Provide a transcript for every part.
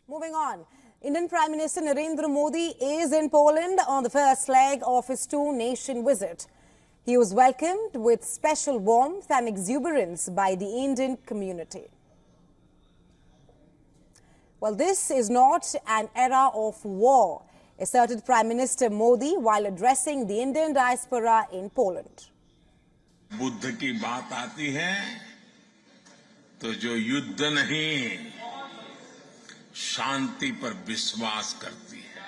Moving on, Indian Prime Minister Narendra Modi is in Poland on the first leg of his two-nation visit. He was welcomed with special warmth and exuberance by the Indian community. Well, this is not an era of war, asserted Prime Minister Modi while addressing the Indian diaspora in Poland. Buddha की बात आती है तो जो युद्ध नहीं शांति पर विश्वास करती है।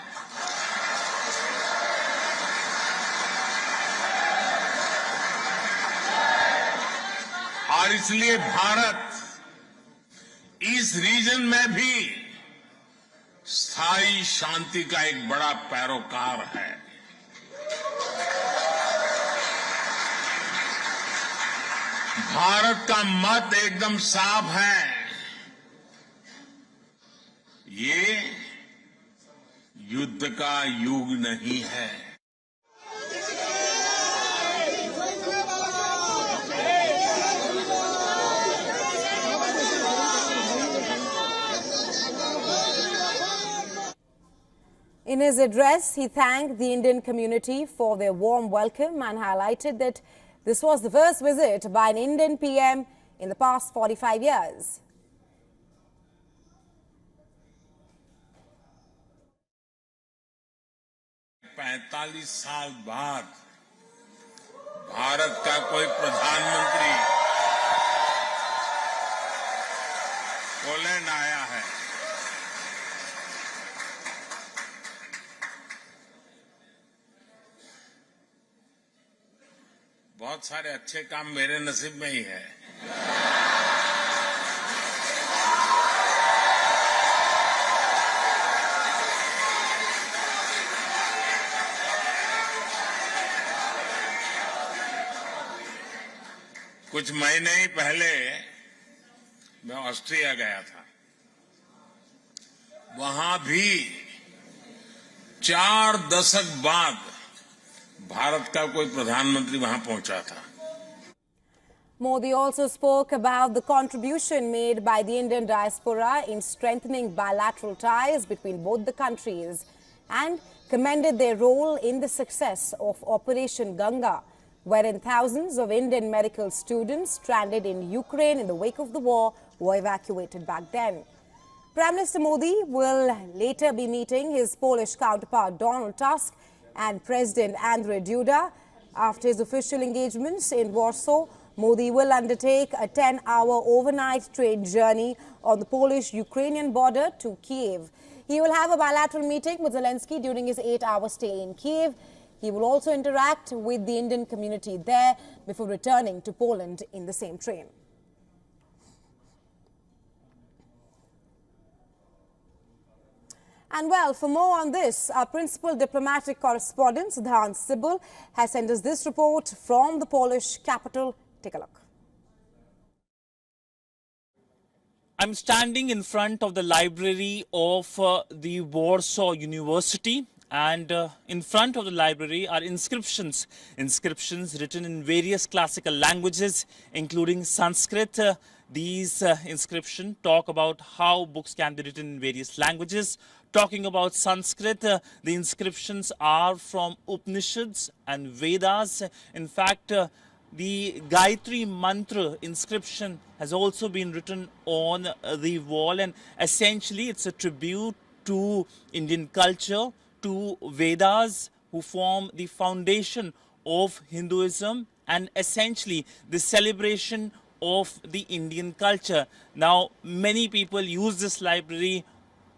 और इसलिए भारत इस रीजन में भी स्थायी शांति का एक बड़ा पैरोकार है। भारत का मत एकदम साफ है, ये युद्ध का युग नहीं है। In his address, he thanked the Indian community for their warm welcome and highlighted that this was the first visit by an Indian PM in the past 45 years. पैंतालीस साल बाद भारत का कोई प्रधानमंत्री पोलैंड आया है। बहुत सारे अच्छे काम मेरे नसीब में ही है। कुछ महीने ही पहले मैं ऑस्ट्रिया गया था। वहां भी 4 दशक बाद भारत का कोई प्रधानमंत्री वहां पहुंचा था। Modi also spoke about the contribution made by the Indian diaspora in strengthening bilateral ties between both the countries and commended their role in the success of Operation Ganga, wherein thousands of Indian medical students stranded in Ukraine in the wake of the war were evacuated back then. Prime Minister Modi will later be meeting his Polish counterpart Donald Tusk and President Andrzej Duda. After his official engagements in Warsaw, Modi will undertake a 10-hour overnight train journey on the Polish-Ukrainian border to Kiev. He will have a bilateral meeting with Zelensky during his 8-hour stay in Kiev. He will also interact with the Indian community there before returning to Poland in the same train. And well, for more on this, our principal diplomatic correspondent, Siddhant Sibul, has sent us this report from the Polish capital. Take a look. I'm standing in front of the library of the Warsaw University. And in front of the library are inscriptions written in various classical languages, including Sanskrit. These inscriptions talk about how books can be written in various languages. Talking about Sanskrit, the inscriptions are from Upanishads and Vedas. In fact, the Gayatri Mantra inscription has also been written on the wall, and essentially it's a tribute to Indian culture, to Vedas, who form the foundation of Hinduism, and essentially the celebration of the Indian culture. Now, many people use this library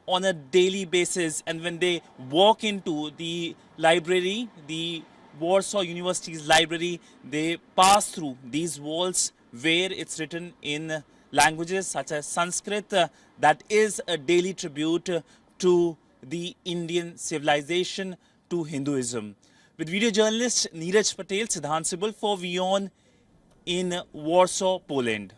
on a daily basis, and when they walk into the library, the Warsaw University's library, they pass through these walls where it's written in languages such as Sanskrit. That is a daily tribute to the Indian civilization, to Hinduism. With video journalist Neeraj Patel, Siddhant Sibul for WION in Warsaw, Poland.